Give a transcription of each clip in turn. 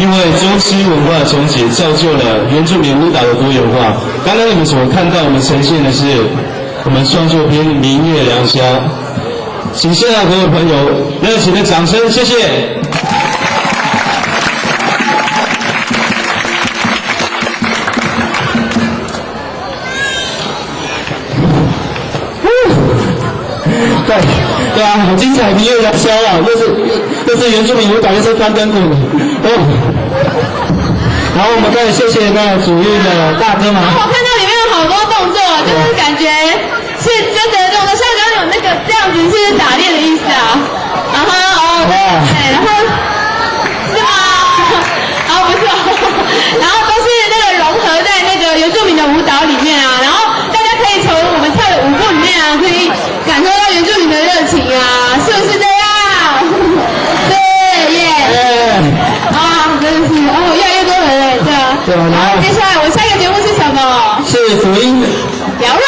因为中西文化重结造就了原住民舞蹈的多元化。刚刚你们所看到，我们呈现的是我们创作片《明月良宵》，请现场各位朋友热情的掌声，谢谢。对啊，好精彩！明月良宵啊，又是原住民舞蹈，又是翻跟舞哦。然后我们再谢谢那主乐的大哥嘛。我看到里面有好多动作，就是感觉是真的动作，像刚刚有那个这样子是打猎的意思啊。然后对，然后是吗？然后不是，然后都是那个融合在那个原住民的舞蹈里面啊，然后大家可以从我们跳的舞步里面啊，可以感受到原住民的热情啊，是不是这样？对耶！啊，真的是哦，越来越多人了，对啊。对啊，然后接下来我下一个节目是什么？是福音聊聊。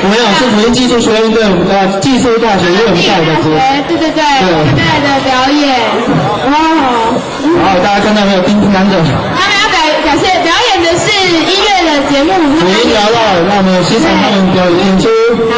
没有，是福音技术学院的技术大学院带的节目。对，带的表演。哇！然后大家看到没有？叮叮当的。他们要表演的是音乐的节目。福音聊聊，让我们欣赏他们表演出。好。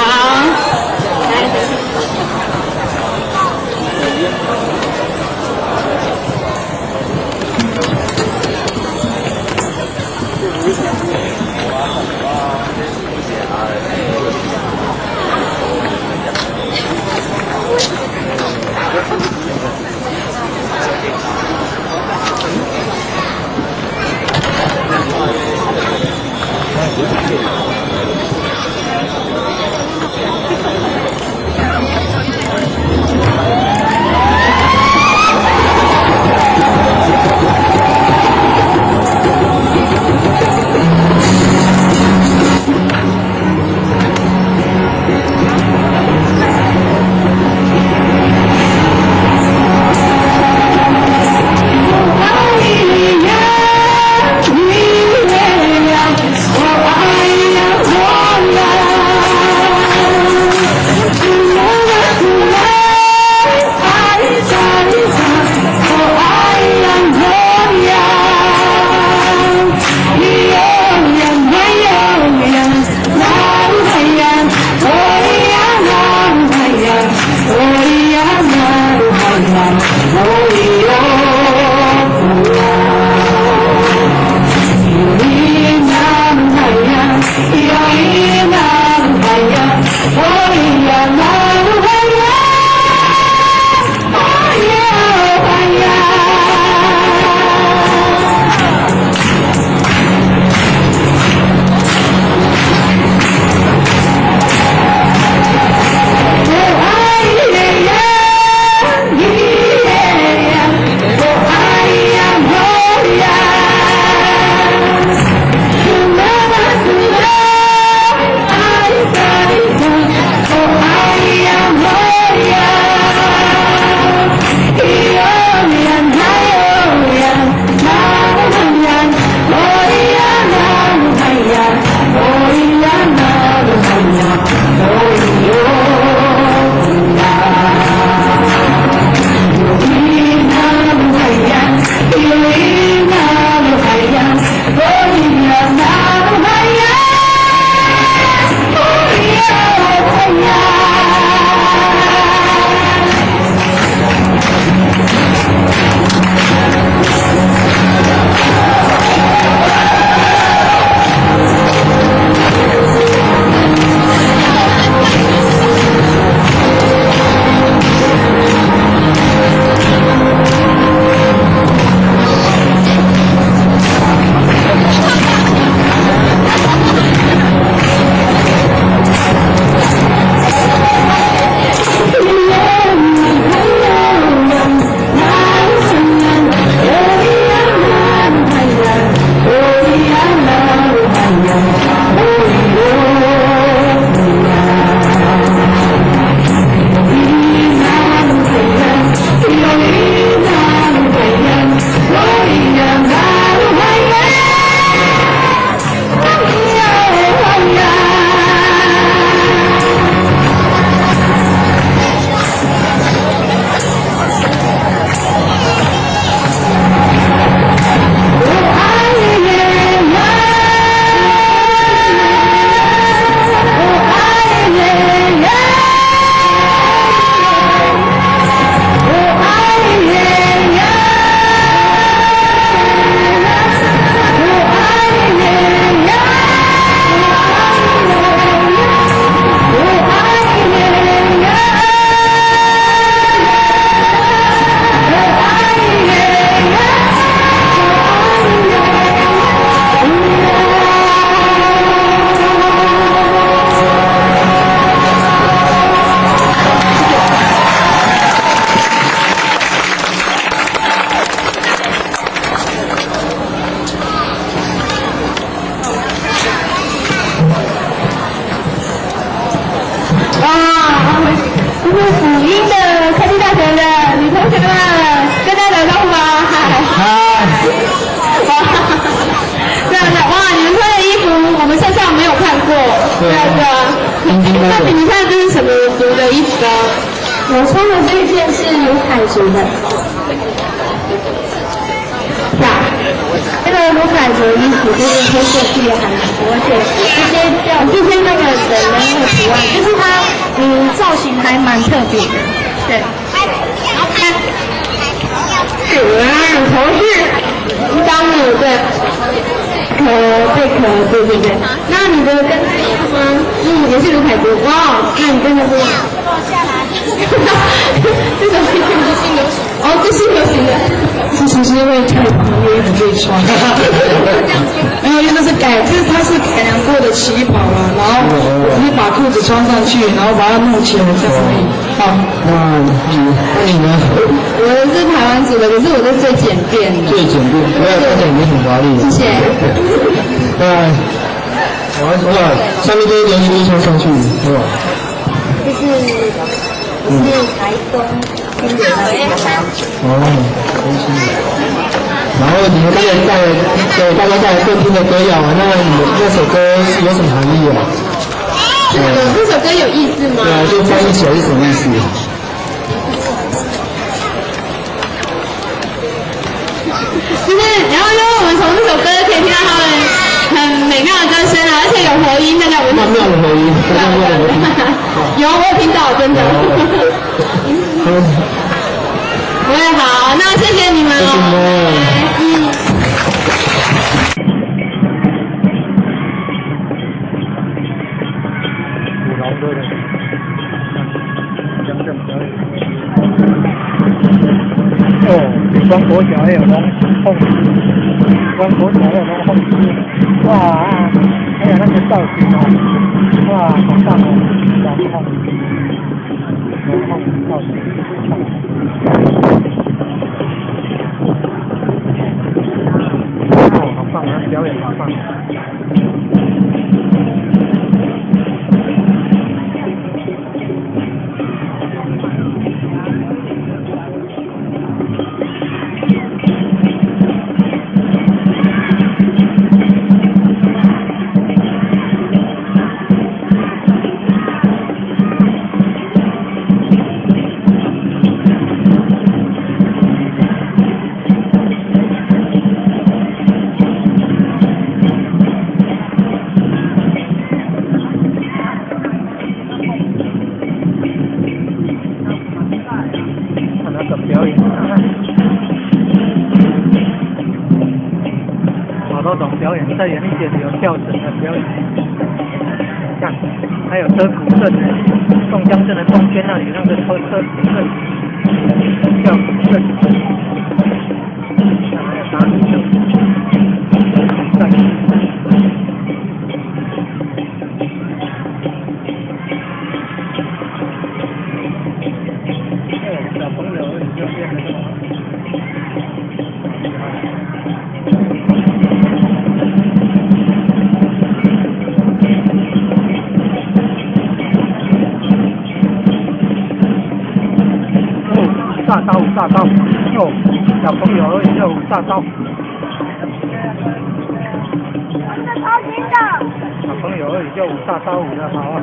你看这是什么族的衣服啊？我穿的这一件是卢凯族的。呀，这个卢凯族衣服就是黑色系也很多，而且这些那个人的那个图案，就是它造型还蛮特别的。对。头是当的对。贝壳，对。那你的跟这个吗？也是卢凯族。哇，那你跟着不一样。这种是新流行。哦，这是流行的。其实是因为太长了，衣服可以穿。没有，因为那是它是改良过的旗袍啊，然后我是把裤子穿上去，然后把它弄起来这样而已。好，那你呢？我是台湾族的，可是我是最简便的。最简便，不要看起来也很华丽。谢谢。哇，上面这些东西都穿上去，是吧？是台东新的那个。哦，真是。然后你们这边给大家带来动听的歌谣，那你们那首歌是有什么含义啊？这首歌有意思吗？对啊，就翻译起来是什么意思？就是，然后因为我们从这首歌可以听到他们很美妙的歌声啊，而且有和音，大家有曼妙的和音，有，我有听到，真的。我也好，那谢谢你们哦。光国小还有龙凤狮，光国小还有龙凤狮，哇，还有那个造型哦，哇，好棒哦，龙凤造型，哦，好棒啊，表演好棒。在园艺节有跳绳的表演，看，还有车鼓镇的宋江镇的中间那里那个车镇跳鼓镇，还有打鼓的，小朋友就变得大刀哦，小朋友跳舞大刀，小朋友跳舞大刀舞的好啊，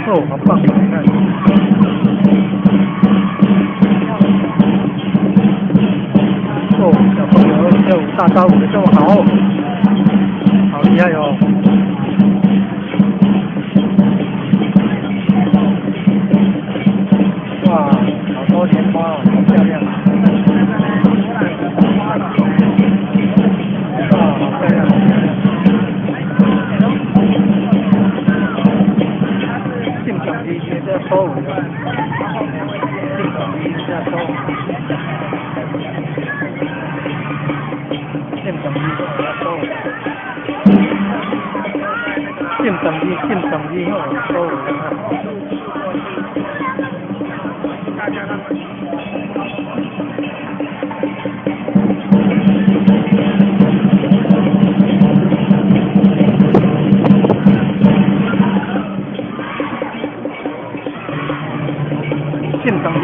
哦，好棒，你看，哦，小朋友跳舞大刀舞的这么好，好厉害哦。哇，好多莲花哦，好漂亮！哇，好漂亮！进场机现在收舞了，进场机现在收舞，进场机要收舞，进场机后收舞了。现场的，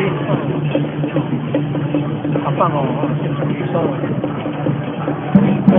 好棒哦！现场的收，哦，